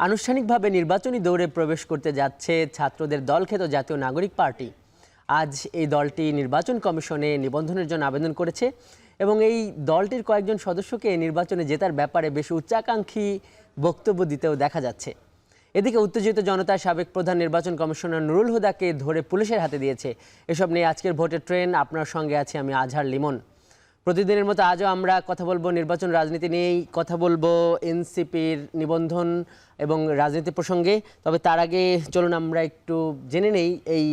আনুষ্ঠানিকভাবে নির্বাচনী দৌড়ে প্রবেশ করতে যাচ্ছে ছাত্রদের দলখ্যাত জাতীয় নাগরিক পার্টি। আজ এই দলটি নির্বাচন কমিশনে নিবন্ধনের জন্য আবেদন করেছে এবং এই দলটির কয়েকজন সদস্যকে নির্বাচনে জেতার ব্যাপারে বেশ উচ্চাকাঙ্ক্ষী বক্তব্য দিতেও দেখা যাচ্ছে। এদিকে উত্তেজিত জনতা সাবেক প্রধান নির্বাচন কমিশনার নুরুল হুদাকে ধরে পুলিশের হাতে দিয়েছে। এসব নিয়ে আজকের ভোটের ট্রেন, আপনার সঙ্গে আছি আমি আজহার লিমন। প্রতিদিনের মতো আজও আমরা কথা বলবো নির্বাচন রাজনীতি নিয়েই, কথা বলবো এনসিপির নিবন্ধন এবং রাজনীতি প্রসঙ্গে। তবে তার আগে চলুন আমরা একটু জেনে নেই এই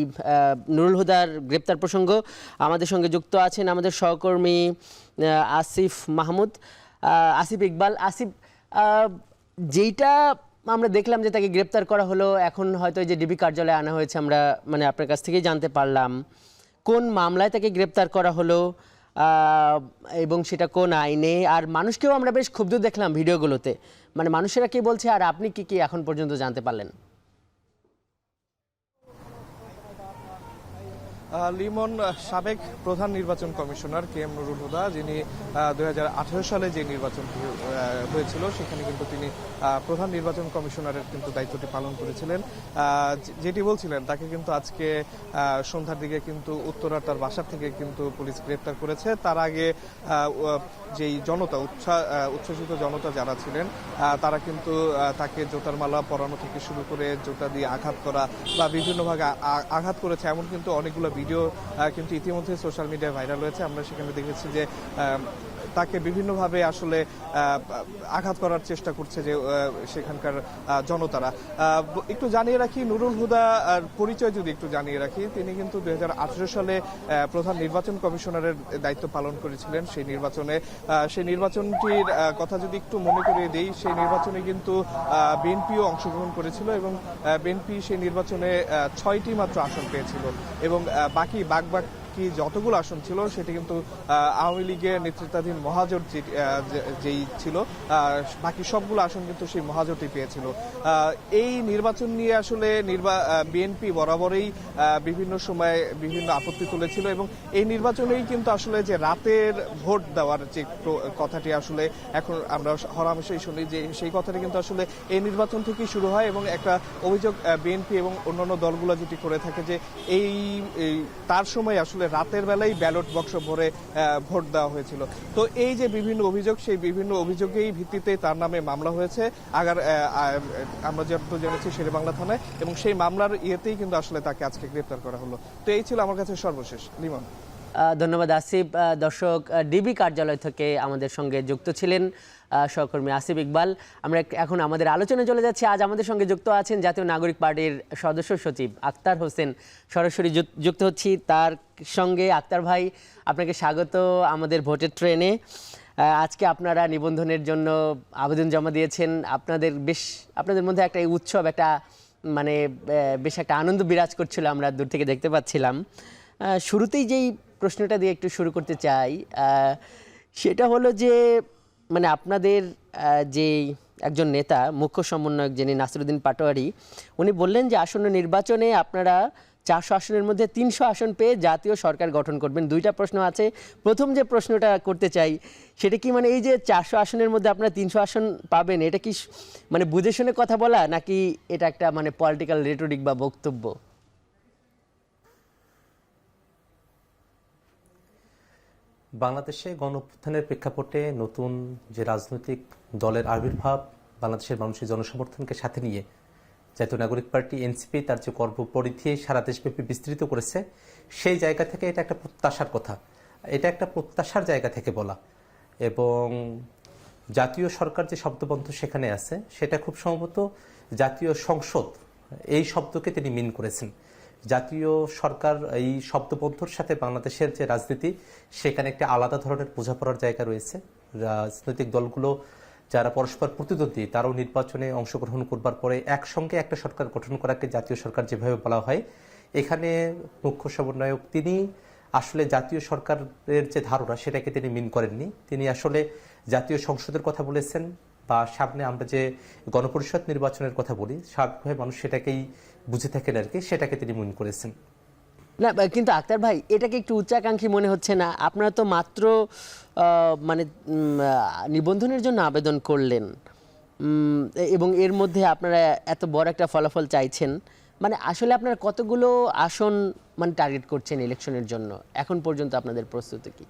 নুরুল হুদার গ্রেপ্তার প্রসঙ্গ। আমাদের সঙ্গে যুক্ত আছেন আমাদের সহকর্মী আসিফ মাহমুদ, আসিফ ইকবাল। আসিফ, যেইটা আমরা দেখলাম যে তাকে গ্রেপ্তার করা হলো, এখন হয়তো এই যে ডিবি কার্যালয়ে আনা হয়েছে, আমরা মানে আপনার কাছ থেকেই জানতে পারলাম কোন মামলায় তাকে গ্রেপ্তার করা হলো এবং সেটা কোন আইনে। আর মানুষকেও আমরা বেশ ক্ষুব্ধ দেখলাম ভিডিওগুলোতে, মানে মানুষেরা কি বলছে আর আপনি কি কি এখন পর্যন্ত জানতে পারলেন? লিমন, সাবেক প্রধান নির্বাচন commissioner K M Nurul Huda, যিনি 2018 সালে যে নির্বাচন হয়েছিল সেখানে কিন্তু তিনি প্রধান নির্বাচন কমিশনারের কিন্তু দায়িত্বটি পালন করেছিলেন। যেটি বলছিলেন, তাকে কিন্তু আজকে সন্ধ্যার দিকে কিন্তু উত্তরার তার বাসার থেকে কিন্তু পুলিশ গ্রেপ্তার করেছে। তার আগে যেই জনতা, উচ্ছ্বসিত জনতা যারা ছিলেন, তারা কিন্তু তাকে জুতার মালা পরানো থেকে শুরু করে জুতা দিয়ে আঘাত করা বা বিভিন্নভাবে আঘাত করেছে, এমন কিন্তু অনেকগুলো ভিডিও কিন্তু ইতিমধ্যে সোশ্যাল মিডিয়ায় ভাইরাল হয়েছে। আমরা সেখানে দেখেছি যে তাকে বিভিন্নভাবে আসলে আঘাত করার চেষ্টা করছে যে সেখানকার জনতারা। একটু জানিয়ে রাখি, নুরুল হুদার পরিচয় যদি একটু জানিয়ে রাখি, তিনি কিন্তু 2018 সালে প্রধান নির্বাচন কমিশনারের দায়িত্ব পালন করেছিলেন। সেই নির্বাচনটির কথা যদি একটু মনে করিয়ে দিই, সেই নির্বাচনে কিন্তু বিএনপিও অংশগ্রহণ করেছিল এবং বিএনপি সেই নির্বাচনে 6টি মাত্র আসন পেয়েছিল এবং বাকি যতগুলো আসন ছিল সেটি কিন্তু আওয়ামী লীগের নেতৃত্বাধীন মহাজোট যেই ছিল, বাকি সবগুলো আসন কিন্তু সেই মহাজোটই পেয়েছিল। এই নির্বাচন নিয়ে আসলে বিএনপি বরাবরই বিভিন্ন সময়ে বিভিন্ন আপত্তি তুলেছিল এবং এই নির্বাচনেই কিন্তু আসলে যে রাতের ভোট দেওয়ার যে কথাটি আসলে এখন আমরা হরহামেশাই শুনি, যে সেই কথাটি কিন্তু আসলে এই নির্বাচন থেকেই শুরু হয় এবং একটা অভিযোগ বিএনপি এবং অন্যান্য দলগুলো যেটি করে থাকে যে তার সময় আসলে রাতের বেলায় ব্যালট বক্স ভরে ভোট দেওয়া হয়েছিল। তো এই যে বিভিন্ন অভিযোগ, সেই বিভিন্ন অভিযোগের ভিত্তিতে তার নামে মামলা হয়েছে আমরা যত জেনেছি শেরেবাংলা থানায়, এবং সেই মামলার ইয়েতেই কিন্তু আসলে তাকে আজকে গ্রেপ্তার করা হলো। তো এই ছিল আমার কাছে সর্বশেষ। লিমন, ধন্যবাদ আসিফ। দর্শক, ডিবি কার্যালয় থেকে আমাদের সঙ্গে যুক্ত ছিলেন সহকর্মী আসিফ ইকবাল। আমরা এখন আমাদের আলোচনায় চলে যাচ্ছি। আজ আমাদের সঙ্গে যুক্ত আছেন জাতীয় নাগরিক পার্টির সদস্য সচিব আক্তার হোসেন। সরাসরি যুক্ত হচ্ছি তার সঙ্গে। আক্তার ভাই, আপনাকে স্বাগত আমাদের ভোটের ট্রেনে। আজকে আপনারা নিবন্ধনের জন্য আবেদন জমা দিয়েছেন। আপনাদের মধ্যে একটা উৎসব, একটা মানে বেশ একটা আনন্দ বিরাজ করছিল, আমরা দূর থেকে দেখতে পাচ্ছিলাম। শুরুতেই যেই প্রশ্নটা দিয়ে একটু শুরু করতে চাই, সেটা হলো যে মানে আপনাদের যে একজন নেতা, মুখ্য সমন্বয়ক যিনি নাসিরউদ্দিন পাটোয়ারি, উনি বললেন যে আসন্ন নির্বাচনে আপনারা 400 আসনের মধ্যে 300 আসন পেয়ে জাতীয় সরকার গঠন করবেন। দুইটা প্রশ্ন আছে। প্রথম যে প্রশ্নটা করতে চাই, সেটা কি মানে এই যে 400 আসনের মধ্যে আপনারা 300 আসন পাবেন, এটা কি মানে বুঝে শুনে কথা বলা, নাকি এটা একটা মানে পলিটিক্যাল রেটরিক বা বক্তব্য? বাংলাদেশে গণঅভ্যুত্থানের প্রেক্ষাপটে নতুন যে রাজনৈতিক দলের আবির্ভাব, বাংলাদেশের মানুষের জনসমর্থনকে সাথে নিয়ে জাতীয় নাগরিক পার্টি এনসিপি তার যে কর্মপরিধি সারা দেশব্যাপী বিস্তৃত করেছে, সেই জায়গা থেকে এটা একটা প্রত্যাশার কথা, এটা একটা প্রত্যাশার জায়গা থেকে বলা। এবং জাতীয় সরকার যে শব্দবন্ধ সেখানে আছে, সেটা খুব সম্ভবত জাতীয় সংসদ এই শব্দকে তিনি মিন করেছেন। জাতীয় সরকার এই শব্দবন্ধর সাথে বাংলাদেশের যে রাজনীতি, সেখানে একটা আলাদা ধরনের বোঝাপড়ার জায়গা রয়েছে। রাজনৈতিক দলগুলো যারা পরস্পর প্রতিদ্বন্দ্বী, তারাও নির্বাচনে অংশগ্রহণ করবার পরে একসঙ্গে একটা সরকার গঠন করাকে জাতীয় সরকার যেভাবে বলা হয়, এখানে মুখ্য সমন্বয়ক তিনি আসলে জাতীয় সরকারের যে ধারণা সেটাকে তিনি মিন করেননি। তিনি আসলে জাতীয় সংসদের কথা বলেছেন, বা সামনে আমরা যে গণপরিষদ নির্বাচনের কথা বলি, স্বাভাবিকভাবে মানুষ সেটাকেই বুঝে থাকেন আর কি, সেটাকে তিনি মনে করেছেন। না, কিন্তু আক্তার ভাই, এটাকে একটু উচ্চাকাঙ্ক্ষী মনে হচ্ছে না? আপনারা তো মাত্র মানে নিবন্ধনের জন্য আবেদন করলেন, এবং এর মধ্যে আপনারা এত বড় একটা ফলাফল চাইছেন, মানে আসলে আপনারা কতগুলো আসন মানে টার্গেট করছেন ইলেকশনের জন্য? এখন পর্যন্ত আপনাদের প্রস্তুতি কি?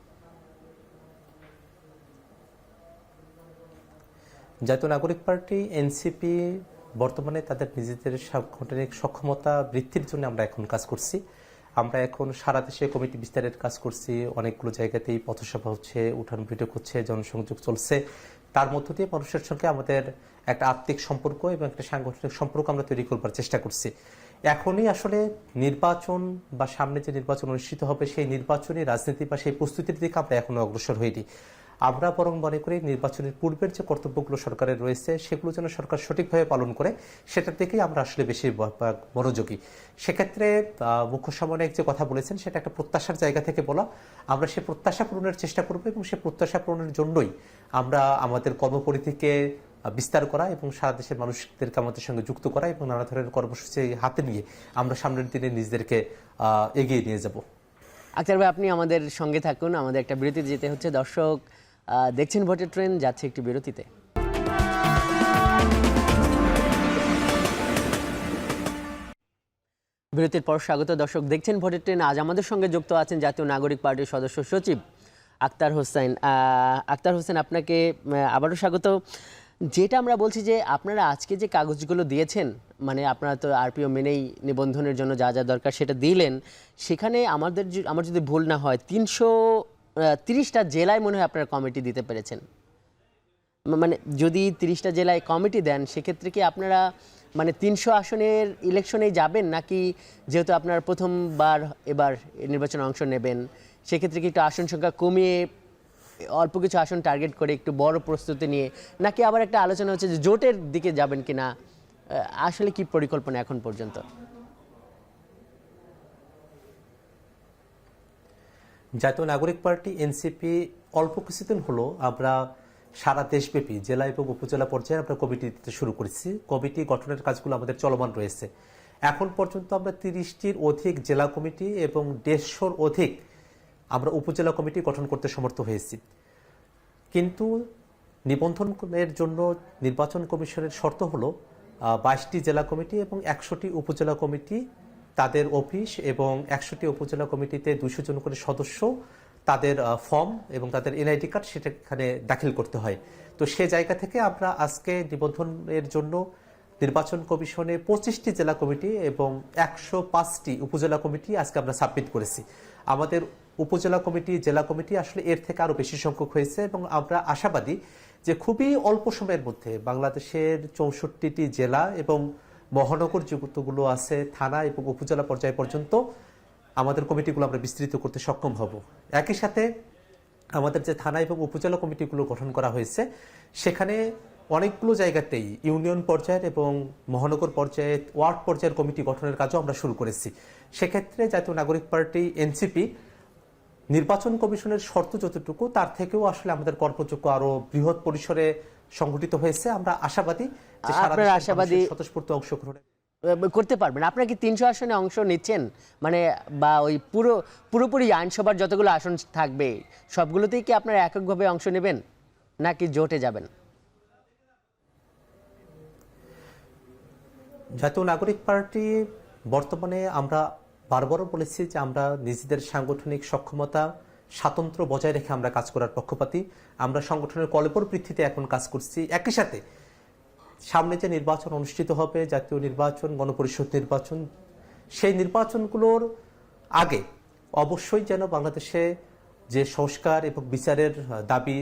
জাতীয় নাগরিক পার্টি এনসিপি বর্তমানে তাদের নিজেদের সাংগঠনিক সক্ষমতা বৃদ্ধির জন্য আমরা এখন কাজ করছি। আমরা এখন সারা দেশে কমিটি বিস্তারের কাজ করছি, অনেকগুলো জায়গাতেই পথসভা হচ্ছে, উঠান বৈঠক হচ্ছে, জনসংযোগ চলছে। তার মধ্য দিয়ে মানুষের সঙ্গে আমাদের একটা আত্মিক সম্পর্ক এবং একটা সাংগঠনিক সম্পর্ক আমরা তৈরি করবার চেষ্টা করছি। এখনই আসলে নির্বাচন বা সামনে যে নির্বাচন অনুষ্ঠিত হবে সেই নির্বাচনী রাজনীতি বা সেই প্রস্তুতির দিকে আমরা এখনো অগ্রসর হইনি। আমরা বরং মনে করি নির্বাচনের পূর্বের যে কর্তব্যগুলো সরকারের রয়েছে সেগুলো যেন সরকার সঠিকভাবে পালন করে, সেটার দিকেই আমরা আসলে বেশি মনোযোগী। সেক্ষেত্রে মুখ্য সমন্বয়ক যে কথা বলেছেন সেটা একটা প্রত্যাশার জায়গা থেকে বলা। আমরা সে প্রত্যাশা পূরণের চেষ্টা করব এবং সে প্রত্যাশা পূরণের জন্যই আমরা আমাদের কর্মপরিধিকে বিস্তার করা এবং সারা দেশের মানুষদেরকে আমাদের সঙ্গে যুক্ত করা এবং নানা ধরনের কর্মসূচি হাতে নিয়ে আমরা সামনের দিনে নিজেদেরকে এগিয়ে নিয়ে যাব। আখতার ভাই, আপনি আমাদের সঙ্গে থাকুন, আমাদের একটা বিরতিতে যেতে হচ্ছে। দর্শক দেখছেন ভোটের ট্রেন, যাচ্ছে একটি বিরতিতে। বিরতির পর স্বাগত। দর্শক দেখছেন ভোটের ট্রেন। আজ আমাদের সঙ্গে যুক্ত আছেন জাতীয় নাগরিক পার্টির সদস্য সচিব আখতার হোসেন। আখতার হোসেন, আপনাকে আবারও স্বাগত। যেটা আমরা বলছি যে আপনারা আজকে যে কাগজগুলো দিয়েছেন, মানে আপনারা তো আরপিও মেনেই নিবন্ধনের জন্য যা যা দরকার সেটা দিলেন। সেখানে আমার যদি ভুল না হয় 330টা জেলায় মনে হয় আপনারা কমিটি দিতে পেরেছেন। মানে যদি 30টা জেলায় কমিটি দেন সেক্ষেত্রে কি আপনারা মানে 300 আসনের ইলেকশনেই যাবেন, নাকি যেহেতু আপনারা প্রথমবার এবার নির্বাচনে অংশ নেবেন সেক্ষেত্রে কি একটু আসন সংখ্যা কমিয়ে অল্প কিছু আসন টার্গেট করে একটু বড় প্রস্তুতি নিয়ে, নাকি আবার একটা আলোচনা হচ্ছে যে জোটের দিকে যাবেন কিনা? আসলে কি পরিকল্পনা এখন পর্যন্ত? জাতীয় নাগরিক পার্টি এনসিপি অল্প কিছুদিন হলো আমরা সারা দেশব্যাপী জেলা এবং উপজেলা পর্যায়ে আমরা কমিটি দিতে শুরু করেছি। কমিটি গঠনের কাজগুলো আমাদের চলমান রয়েছে। এখন পর্যন্ত আমরা 30টির অধিক জেলা কমিটি এবং 150-র অধিক আমরা উপজেলা কমিটি গঠন করতে সমর্থ হয়েছি। কিন্তু নিবন্ধনের জন্য নির্বাচন কমিশনের শর্ত হলো 22টি জেলা কমিটি এবং 100টি উপজেলা কমিটি, তাদের অফিস এবং 100টি উপজেলা কমিটিতে 200 জন করে সদস্য, তাদের ফর্ম এবং তাদের এনআইডি কার্ড সেটা এখানে দাখিল করতে হয়। তো সে জায়গা থেকে আমরা আজকে নিবন্ধনের জন্য নির্বাচন কমিশনে 25টি জেলা কমিটি এবং 105টি উপজেলা কমিটি আজকে আমরা সাবমিট করেছি। আমাদের উপজেলা কমিটি, জেলা কমিটি আসলে এর থেকে আরো বেশি সংখ্যক হয়েছে এবং আমরা আশাবাদী যে খুবই অল্প সময়ের মধ্যে বাংলাদেশের 64টি জেলা এবং মহানগর যতগুলো আছে থানা এবং উপজেলা পর্যায় পর্যন্ত আমাদের কমিটিগুলো আমরা বিস্তৃত করতে সক্ষম হব। একই সাথে আমাদের যে থানা এবং উপজেলা কমিটিগুলো গঠন করা হয়েছে সেখানে অনেকগুলো জায়গাতেই ইউনিয়ন পর্যায়ের এবং মহানগর পর্যায়ে ওয়ার্ড পর্যায়ের কমিটি গঠনের কাজও আমরা শুরু করেছি। সেক্ষেত্রে জাতীয় নাগরিক পার্টি এনসিপি নির্বাচন কমিশনের শর্ত যতটুকু তার থেকেও আসলে আমাদের কর্মযোগ্য আরো বৃহৎ পরিসরে সংগঠিত হয়েছে। আমরা আশাবাদী যে স্বতঃস্ফূর্ত অংশগ্রহণ করতে পারবেন। আপনারা কি 300 আসনে অংশ নিচ্ছেন, মানে বা ওই পুরোপুরি আইনসভার যতগুলো আসন থাকবে সবগুলোতেই কি আপনারা এককভাবে অংশ নেবেন, নাকি জোটে যাবেন? জাতীয় নাগরিক পার্টি বর্তমানে আমরা বারবারও বলেছি যে আমরা নিজেদের সাংগঠনিক সক্ষমতা স্বাতন্ত্র্য বজায় রেখে আমরা কাজ করার পক্ষপাতী। আমরা সংগঠনের কলেবর বৃদ্ধিতে এখন কাজ করছি। একই সাথে সামনে যে নির্বাচন অনুষ্ঠিত হবে, জাতীয় নির্বাচন, গণপরিষদ নির্বাচন, সেই নির্বাচনগুলোর আগে অবশ্যই যেন বাংলাদেশে যে সংস্কার এবং বিচারের দাবি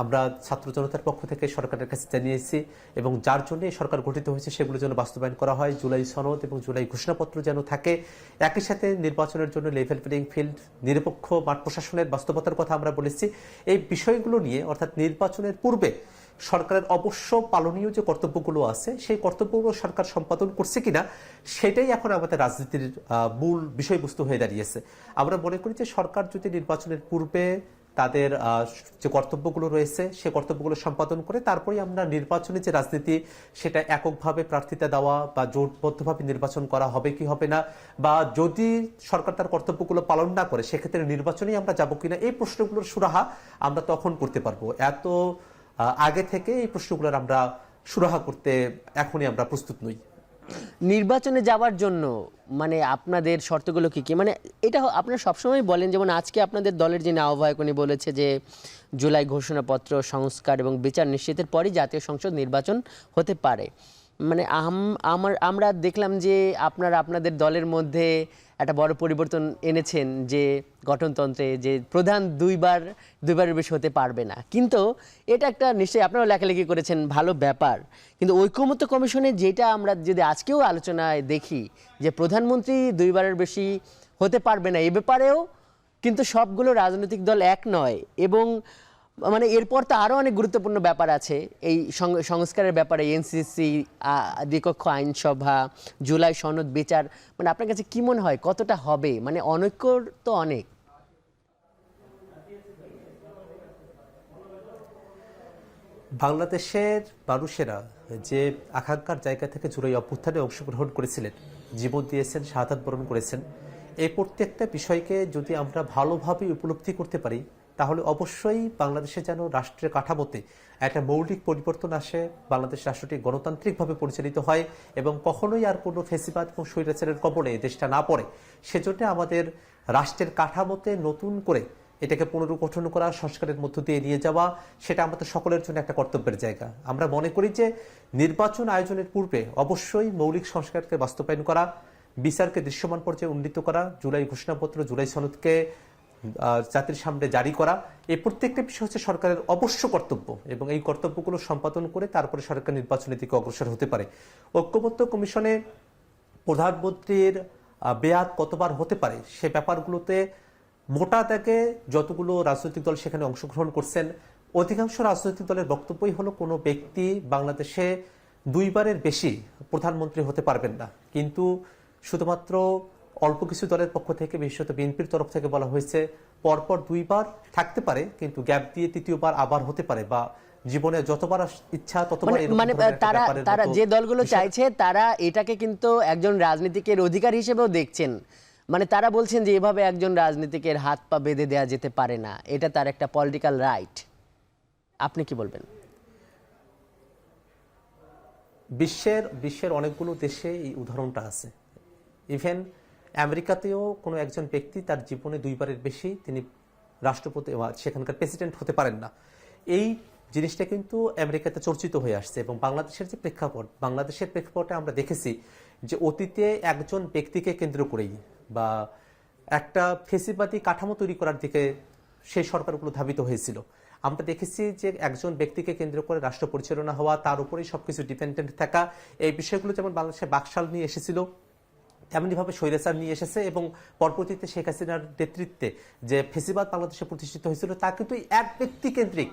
আমরা ছাত্র জনতার পক্ষ থেকে সরকারের কাছে জানিয়েছি এবং যার জন্য সরকার গঠিত হয়েছে সেগুলো যেন বাস্তবায়ন করা হয়। জুলাই সনদ এবং জুলাই ঘোষণাপত্র যেন থাকে। একই সাথে নির্বাচনের জন্য লেভেল প্লেইং ফিল্ড, নিরপেক্ষ মাঠ প্রশাসনের বাস্তবতার কথা আমরা বলেছি। এই বিষয়গুলো নিয়ে অর্থাৎ নির্বাচনের পূর্বে সরকারের অবশ্য পালনীয় যে কর্তব্যগুলো আছে সেই কর্তব্যগুলো সরকার সম্পাদন করছে কিনা সেটাই এখন আমাদের রাজনীতির মূল বিষয়বস্তু হয়ে দাঁড়িয়েছে। আমরা মনে করি যে সরকার যদি নির্বাচনের পূর্বে তাদের যে কর্তব্যগুলো রয়েছে সে কর্তব্যগুলো সম্পাদন করে তারপরে আমরা নির্বাচনে যে রাজনীতি সেটা এককভাবে প্রার্থিতা দেওয়া বা জোটবদ্ধভাবে নির্বাচন করা হবে কি হবে না, বা যদি সরকার তার কর্তব্যগুলো পালন না করে সেক্ষেত্রে নির্বাচনেই আমরা যাব কিনা, এই প্রশ্নগুলোর সুরাহা আমরা তখন করতে পারবো। এত আগে থেকে এই প্রশ্নগুলোর আমরা সুরাহা করতে এখনই আমরা প্রস্তুত নই। নির্বাচনে যাওয়ার জন্য মানে আপনাদের শর্তগুলো কি কি? মানে এটা আপনারা সবসময় বলেন, যেমন আজকে আপনাদের দলের যিনি আহ্বায়ক উনি বলেছে যে জুলাই ঘোষণাপত্র সংস্কার এবং বিচার নিশ্চিতের পরই জাতীয় সংসদ নির্বাচন হতে পারে। মানে আমরা দেখলাম যে আপনারা আপনাদের দলের মধ্যে একটা বড় পরিবর্তন এনেছেন, যে গঠনতন্ত্রে যে প্রধান দুইবারের বেশি হতে পারবে না। কিন্তু এটা একটা নিশ্চয়ই আপনারাও লেখালেখি করেছেন, ভালো ব্যাপার। কিন্তু ঐকমত্য কমিশনে যেটা আমরা যদি আজকেও আলোচনায় দেখি যে প্রধানমন্ত্রী দুইবারের বেশি হতে পারবে না, এ ব্যাপারেও কিন্তু সবগুলো রাজনৈতিক দল এক নয়। এবং মানে এরপর তো আরও অনেক গুরুত্বপূর্ণ ব্যাপার আছে এই সংস্কারের ব্যাপারে, এনসিসি, দ্বিকক্ষ আইনসভা, জুলাই সনদ বিচার। মানে আপনার কাছে কি মনে হয় কতটা হবে? মানে অনৈক্য তো অনেক। বাংলাদেশের মানুষেরা যে আকাঙ্ক্ষার জায়গা থেকে জুলাই অভ্যুত্থানে অংশগ্রহণ করেছিলেন, জীবন দিয়েছেন, শাহাদাত বরণ করেছেন, এই প্রত্যেকটা বিষয়কে যদি আমরা ভালোভাবে উপলব্ধি করতে পারি, তাহলে অবশ্যই বাংলাদেশে যেন রাষ্ট্রের কাঠামোতে একটা মৌলিক পরিবর্তন আসে, বাংলাদেশ রাষ্ট্রটি গণতান্ত্রিকভাবে পরিচালিত হয় এবং কখনোই আর কোনো ফেসিবাদ এবং স্বৈরাচারের কবলে দেশটা না পড়ে। সেজন্য আমাদের রাষ্ট্রের কাঠামোতে নতুন করে এটাকে পুনর্গঠন করা, সংস্কারের মধ্য দিয়ে নিয়ে যাওয়া, সেটা আমাদের সকলের জন্য একটা কর্তব্যের জায়গা। আমরা মনে করি যে নির্বাচন আয়োজনের পূর্বে অবশ্যই মৌলিক সংস্কারকে বাস্তবায়ন করা, বিচারকে দৃশ্যমান পর্যায়ে উন্নীত করা, জুলাই ঘোষণাপত্র, জুলাই সনদকে জাতির সামনে জারি করা, এই প্রত্যেকটা বিষয় হচ্ছে সরকারের অবশ্য কর্তব্য এবং এই কর্তব্যগুলো সম্পাদন করে তারপরে সরকার নির্বাচনের দিকে অগ্রসর হতে পারে। ঐক্যমত্য কমিশনে প্রধানমন্ত্রীর বেয়াত কতবার হতে পারে সে ব্যাপারগুলোতে মোটা দাগে যতগুলো রাজনৈতিক দল সেখানে অংশগ্রহণ করছেন, অধিকাংশ রাজনৈতিক দলের বক্তব্যই হলো কোনো ব্যক্তি বাংলাদেশে দুইবারের বেশি প্রধানমন্ত্রী হতে পারবেন না। কিন্তু শুধুমাত্র অল্প কিছু দলের পক্ষ থেকে, বিশেষত বিএনপির তরফ থেকে বলা হয়েছে পরপর দুইবার থাকতে পারে, কিন্তু গ্যাপ দিয়ে তৃতীয়বার আবার হতে পারে, বা জীবনে যতবার ইচ্ছা ততবার। মানে তারা যে দলগুলো চাইছে তারা এটাকে কিন্তু একজন রাজনীতিকের অধিকার হিসেবেও দেখছেন। মানে তারা বলছেন যে এভাবে একজন রাজনীতিকের হাত পা বেঁধে দেওয়া যেতে পারে না, এটা তার একটা পলিটিক্যাল রাইট। আপনি কি বলবেন? বিশ্বের অনেকগুলো দেশে এই উদাহরণটা আছে। ইভেন আমেরিকাতেও কোনো একজন ব্যক্তি তার জীবনে দুইবারের বেশি তিনি রাষ্ট্রপতি, সেখানকার প্রেসিডেন্ট হতে পারেন না। এই জিনিসটা কিন্তু আমেরিকাতে চর্চিত হয়ে আসছে। এবং বাংলাদেশের যে প্রেক্ষাপট, বাংলাদেশের প্রেক্ষাপটে আমরা দেখেছি যে অতীতে একজন ব্যক্তিকে কেন্দ্র করেই বা একটা ফেসিবাদী কাঠামো তৈরি করার দিকে সেই সরকারগুলো ধাবিত হয়েছিল। আমরা দেখেছি যে একজন ব্যক্তিকে কেন্দ্র করে রাষ্ট্র পরিচালনা হওয়া, তার উপরেই সবকিছু ডিপেন্ডেন্ট থাকা, এই বিষয়গুলো যেমন বাংলাদেশে বাকশাল নিয়ে এসেছিল, তেমনিভাবে স্বৈরাচার নিয়ে এসেছে। এবং পরবর্তীতে শেখ হাসিনার নেতৃত্বে যে ফেসিবাদ বাংলাদেশে প্রতিষ্ঠিত হয়েছিল, তা কিন্তু এক ব্যক্তি কেন্দ্রিক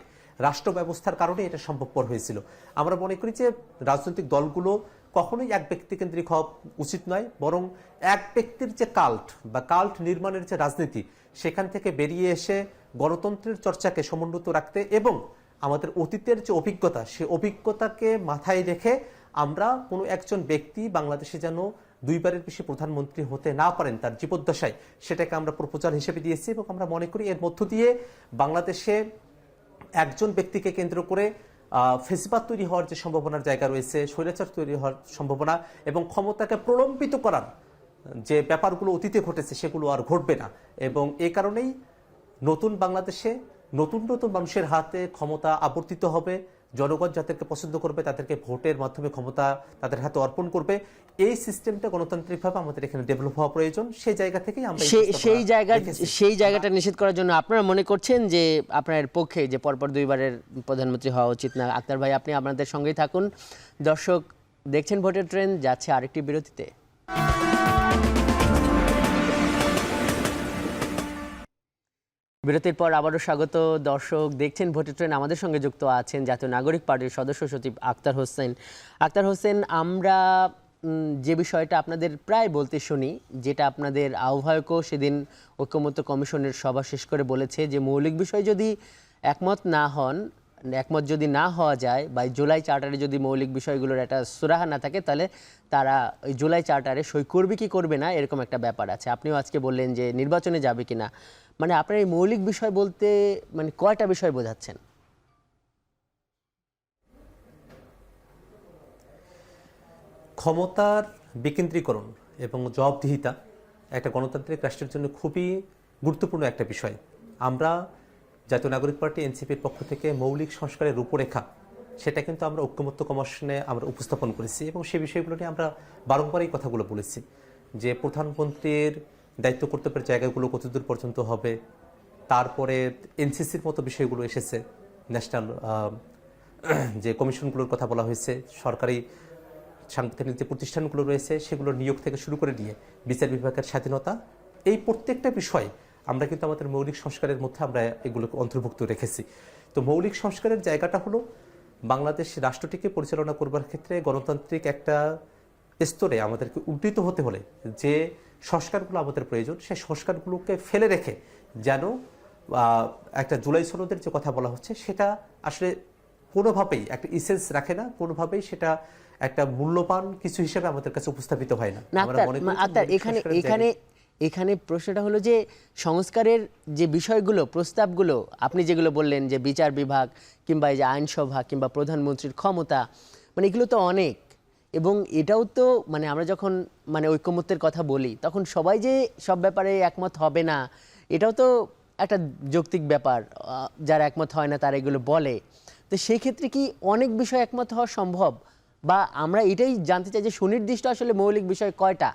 রাষ্ট্র ব্যবস্থার কারণে এটা সম্ভবপর হয়েছিল। আমরা মনে করি যে রাজনৈতিক দলগুলো কখনোই এক ব্যক্তি কেন্দ্রিক হওয়া উচিত নয়, বরং এক ব্যক্তির যে কাল্ট নির্মাণের যে রাজনীতি, সেখান থেকে বেরিয়ে এসে গণতন্ত্রের চর্চাকে সমুন্নত রাখতে এবং আমাদের অতীতের যে অভিজ্ঞতা, সেই অভিজ্ঞতাকে মাথায় রেখে আমরা কোনো একজন ব্যক্তি বাংলাদেশে যেন দুইবারের বেশি প্রধানমন্ত্রী হতে না পারেন তার জীবদ্দশায়, সেটাকে আমরা প্রপোজাল হিসেবে দিয়েছি। এবং আমরা মনে করি এর মধ্য দিয়ে বাংলাদেশে একজন ব্যক্তিকে কেন্দ্র করে ফেসিবাদ তৈরি হওয়ার যে সম্ভাবনার জায়গা রয়েছে, স্বৈরাচার তৈরি হওয়ার সম্ভাবনা এবং ক্ষমতাকে প্রলম্বিত করার যে ব্যাপারগুলো অতীতে ঘটেছে সেগুলো আর ঘটবে না। এবং এই কারণেই নতুন বাংলাদেশে নতুন মানুষের হাতে ক্ষমতা আবর্তিত হবে। জনগণ যাদেরকে পছন্দ করবে তাদেরকে ভোটের মাধ্যমে ক্ষমতা তাদের হাতে অর্পণ করবে। এই সিস্টেমটা গণতান্ত্রিকভাবে আমাদের এখানে ডেভেলপ হওয়া প্রয়োজন। সেই জায়গা থেকেই আমরা সেই জায়গাটা নিশ্চিত করার জন্য আপনারা মনে করছেন যে আপনার পক্ষে যে পরপর দুইবারের প্রধানমন্ত্রী হওয়া উচিত না। আক্তার ভাই, আপনি আপনাদের সঙ্গেই থাকুন। দর্শক দেখছেন ভোটের ট্রেন, যাচ্ছে আরেকটি বিরতিতে। বিরতির পর আবারও স্বাগত। দর্শক দেখছেন ভোটের ট্রেন, আমাদের সঙ্গে যুক্ত আছেন জাতীয় নাগরিক পার্টির সদস্য সচিব আক্তার হোসেন। আক্তার হোসেন, আমরা যে বিষয়টা আপনাদের প্রায় বলতে শুনি, যেটা আপনাদের আহ্বায়কও সেদিন ঐকমত্য কমিশনের সভা শেষ করে বলেছে, যে মৌলিক বিষয় যদি একমত যদি না হওয়া যায় বা জুলাই চার্টারে যদি মৌলিক বিষয়গুলোর একটা সুরাহা না থাকে, তাহলে তারা ওই জুলাই চার্টারে সই করবে কি করবে না, এরকম একটা ব্যাপার আছে। আপনিও আজকে বললেন যে নির্বাচনে যাবে কিনা। মানে আপনার এই মৌলিক বিষয় বলতে মানে কয়টা বিষয় বোঝাচ্ছেন? ক্ষমতার বিকেন্দ্রীকরণ এবং জবাবদিহিতা একটা গণতান্ত্রিক রাষ্ট্রের জন্য খুবই গুরুত্বপূর্ণ একটা বিষয়। আমরা জাতীয় নাগরিক পার্টি এনসিপির পক্ষ থেকে মৌলিক সংস্কারের রূপরেখা সেটা কিন্তু আমরা ঐক্যমত্য কমিশনে আমরা উপস্থাপন করেছি এবং সেই বিষয়গুলো নিয়ে আমরা বারংবার এই কথাগুলো বলেছি যে প্রধানমন্ত্রীর দায়িত্ব কর্তব্যের জায়গাগুলো কতদূর পর্যন্ত হবে, তারপরে এনসিসির মতো বিষয়গুলো এসেছে, ন্যাশনাল যে কমিশনগুলোর কথা বলা হয়েছে, সরকারি সাংবিধানিক যে প্রতিষ্ঠানগুলো রয়েছে সেগুলোর নিয়োগ থেকে শুরু করে নিয়ে বিচার বিভাগের স্বাধীনতা, এই প্রত্যেকটা বিষয় আমরা কিন্তু আমাদের মৌলিক সংস্কারের মধ্যে আমরা এগুলোকে অন্তর্ভুক্ত রেখেছি। তো মৌলিক সংস্কারের জায়গাটা হলো বাংলাদেশ রাষ্ট্রটিকে পরিচালনা করবার ক্ষেত্রে গণতান্ত্রিক একটা স্তরে আমাদেরকে উন্নীত হতে হলে যে সংস্কারগুলো আমাদের প্রয়োজন সেই সংস্কারগুলোকে ফেলে রেখে যেন একটা জুলাই সনদের যে কথা বলা হচ্ছে সেটা আসলে কোনোভাবেই একটা ইসেন্স রাখে না, কোনোভাবেই সেটা একটা মূল্যবান কিছু হিসেবে আমাদের কাছে উপস্থাপিত হয় না। আক্তার, এখানে প্রশ্নটা হলো যে সংস্কারের যে বিষয়গুলো, প্রস্তাবগুলো আপনি যেগুলো বললেন যে বিচার বিভাগ কিংবা এই যে আইনসভা কিংবা প্রধানমন্ত্রীর ক্ষমতা, মানে এগুলো তো অনেক, এবং এটাও তো মানে আমরা যখন মানে ঐকমত্যের কথা বলি তখন সবাই যে সব ব্যাপারে একমত হবে না এটাও তো একটা যৌক্তিক ব্যাপার। যারা একমত হয় না তারা এগুলো বলে, তো সেই ক্ষেত্রে কি অনেক বিষয় একমত হওয়া সম্ভব, বা আমরা এটাই জানতে চাই যে সুনির্দিষ্ট আসলে মৌলিক বিষয় কয়টা?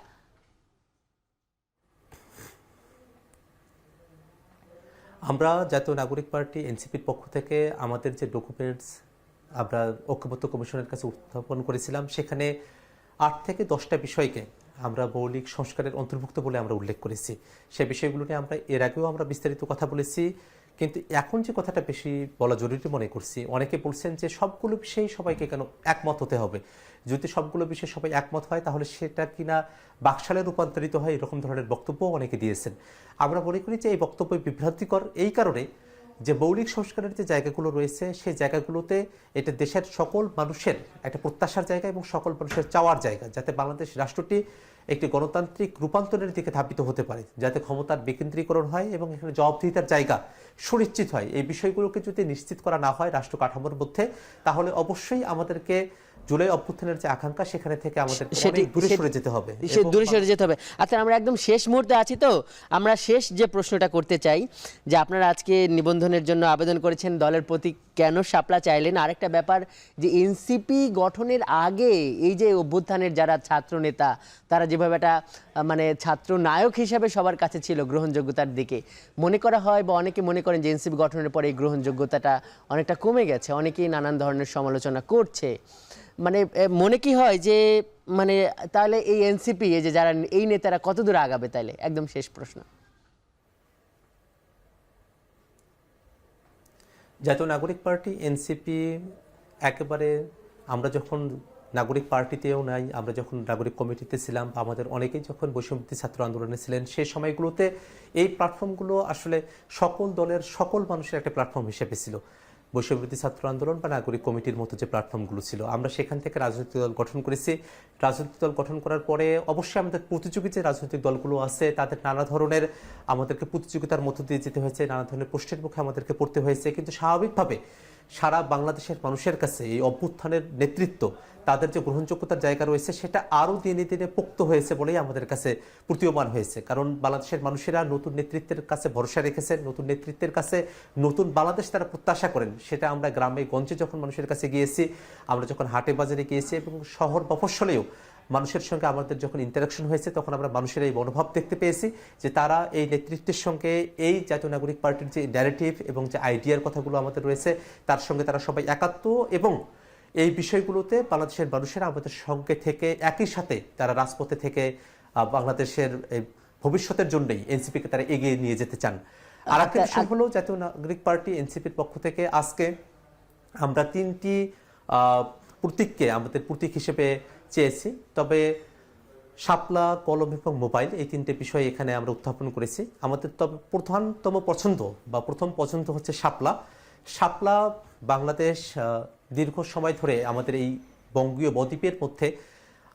আমরা জাতীয় নাগরিক পার্টি এনসিপির পক্ষ থেকে আমাদের যে ডকুমেন্টস আমরা ঐক্যমত্য কমিশনের কাছে উত্থাপন করেছিলাম সেখানে 8 থেকে 10টা বিষয়কে আমরা মৌলিক সংস্কারের অন্তর্ভুক্ত বলে আমরা উল্লেখ করেছি। সেই বিষয়গুলো নিয়ে আমরা এর আগেও আমরা বিস্তারিত কথা বলেছি, কিন্তু এখন যে কথাটা বেশি বলা জরুরি মনে করছি, অনেকে বলছেন যে সবগুলো বিষয়ে সবাইকে কেন একমত হতে হবে, যদি সবগুলো বিষয়ে সবাই একমত হয় তাহলে সেটা কিনা বাকশালে রূপান্তরিত হয়, এরকম ধরনের বক্তব্য অনেকে দিয়েছেন। আমরা মনে করি যে এই বক্তব্য বিভ্রান্তিকর এই কারণে যে মৌলিক সংস্কারের যে জায়গাগুলো রয়েছে সেই জায়গাগুলোতে এটা দেশের সকল মানুষের একটা প্রত্যাশার জায়গা এবং সকল মানুষের চাওয়ার জায়গা, যাতে বাংলাদেশ রাষ্ট্রটি একটি গণতান্ত্রিক রূপান্তরের দিকে ধাবিত হতে পারে, যাতে ক্ষমতার বিকেন্দ্রীকরণ হয় এবং এখানে জবাবদিহিতার জায়গা সুনিশ্চিত হয়। এই বিষয়গুলোকে যদি নিশ্চিত করা না হয় রাষ্ট্র কাঠামোর মধ্যে, তাহলে অবশ্যই আমাদেরকে জুলাই অভ্যুত্থানের যে আকাঙ্ক্ষা সেখানে থেকে আমাদের দূরে সরে যেতে হবে, দূরে সরে যেতে হবে। আচ্ছা, আমরা একদম শেষ মুহূর্তে আছি, তো আমরা শেষ যে প্রশ্নটা করতে চাই যে আপনারা আজকে নিবন্ধনের জন্য আবেদন করেছেন, দলের প্রতীক কেন শাপলা চাইলেন? আরেকটা ব্যাপার যে এনসিপি গঠনের আগে এই যে অভ্যুত্থানের যারা ছাত্র নেতা তারা যেভাবে একটা মানে ছাত্র নায়ক হিসাবে সবার কাছে ছিল গ্রহণযোগ্যতার দিকে, মনে করা হয় বা অনেকে মনে করেন যে এনসিপি গঠনের পরে এই গ্রহণযোগ্যতাটা অনেকটা কমে গেছে, অনেকেই নানান ধরনের সমালোচনা করছে। মানে মনে কি হয় যে মানে তাহলে এই এনসিপি এই যে যারা এই নেতারা কত দূর আগাবে? তাইলে একদম শেষ প্রশ্ন। জাতীয় নাগরিক পার্টি এনসিপি একেবারে আমরা যখন নাগরিক পার্টিতেও নাই, আমরা যখন নাগরিক কমিটিতে ছিলাম, আমাদের অনেকেই যখন বৈষম্যবিরোধী ছাত্র আন্দোলনে ছিলেন, সেই সময়গুলোতে এই প্ল্যাটফর্মগুলো আসলে সকল দলের সকল মানুষের একটা প্ল্যাটফর্ম হিসেবে ছিল। বৈষম্যবিরোধী ছাত্র আন্দোলন বা নাগরিক কমিটির মতো যে প্ল্যাটফর্মগুলো ছিল, আমরা সেখান থেকে রাজনৈতিক দল গঠন করেছি। রাজনৈতিক দল গঠন করার পরে অবশ্যই আমাদের প্রতিযোগী যে রাজনৈতিক দলগুলো আছে তাদের নানা ধরনের আমাদেরকে প্রতিযোগিতার মধ্য দিয়ে যেতে হয়েছে, নানা ধরনের প্রশ্নের মুখে আমাদেরকে পড়তে হয়েছে, কিন্তু স্বাভাবিকভাবে সারা বাংলাদেশের মানুষের কাছে এই অভ্যুত্থানের নেতৃত্ব তাদের যে গ্রহণযোগ্যতার জায়গা রয়েছে সেটা আরও দিনে দিনে পোক্ত হয়েছে বলেই আমাদের কাছে প্রতীয়মান হয়েছে। কারণ বাংলাদেশের মানুষেরা নতুন নেতৃত্বের কাছে ভরসা রেখেছেন, নতুন নেতৃত্বের কাছে নতুন বাংলাদেশ তারা প্রত্যাশা করেন। সেটা আমরা গ্রামে গঞ্জে যখন মানুষের কাছে গিয়েছি, আমরা যখন হাটে বাজারে গিয়েছি এবং শহর মফস্বলেও মানুষের সঙ্গে আমাদের যখন ইন্টারাকশন হয়েছে তখন আমরা মানুষের এই মনোভাব দেখতে পেয়েছি যে তারা এই নেতৃত্বের সঙ্গে এই জাতীয় নাগরিক পার্টির যে ন্যারেটিভ এবং যে আইডিয়ার কথাগুলো আমাদের রয়েছে তার সঙ্গে তারা সবাই একাত্ম, এবং এই বিষয়গুলোতে বাংলাদেশের মানুষেরা আমাদের সঙ্গে থেকে একই সাথে তারা রাজপথে থেকে বাংলাদেশের ভবিষ্যতের জন্যই এনসিপিকে তারা এগিয়ে নিয়ে যেতে চান। আর একটা বিষয় হলো জাতীয় নাগরিক পার্টি এনসিপির পক্ষ থেকে আজকে আমরা 3টি প্রতীককে আমাদের প্রতীক হিসেবে চেয়েছি, তবে শাপলা, কলম এবং মোবাইল এই 3টে বিষয় এখানে আমরা উত্থাপন করেছি। আমাদের তবে প্রধানতম পছন্দ বা প্রথম পছন্দ হচ্ছে শাপলা। শাপলা বাংলাদেশ দীর্ঘ সময় ধরে আমাদের এই বঙ্গীয় বদ্বীপের মধ্যে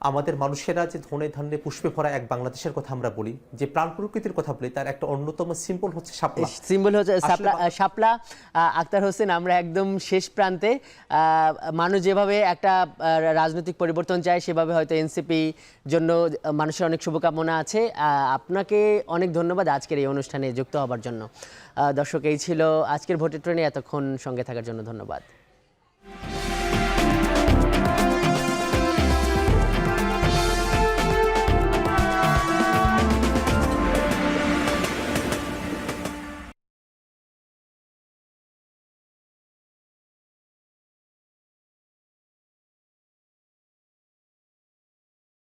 আমাদের মানুষেরা যে ধনে ধান্যে পুষ্পে ভরা এক বাংলাদেশের কথা আমরা বলি, যে প্রাণ প্রকৃতির কথা বলি, তার একটা অন্যতম সিম্বল হচ্ছে শাপলা। সিম্বল হচ্ছে শাপলা। আক্তার হোসেন, আমরা একদম শেষ প্রান্তে। মানুষ যেভাবে একটা রাজনৈতিক পরিবর্তন চায়, সেভাবে হয়তো এনসিপি জন্য মানুষের অনেক শুভকামনা আছে। আপনাকে অনেক ধন্যবাদ আজকের এই অনুষ্ঠানে যুক্ত হবার জন্য। দর্শক, এই ছিল আজকের ভোটের ট্রেনে। এতক্ষণ সঙ্গে থাকার জন্য ধন্যবাদ।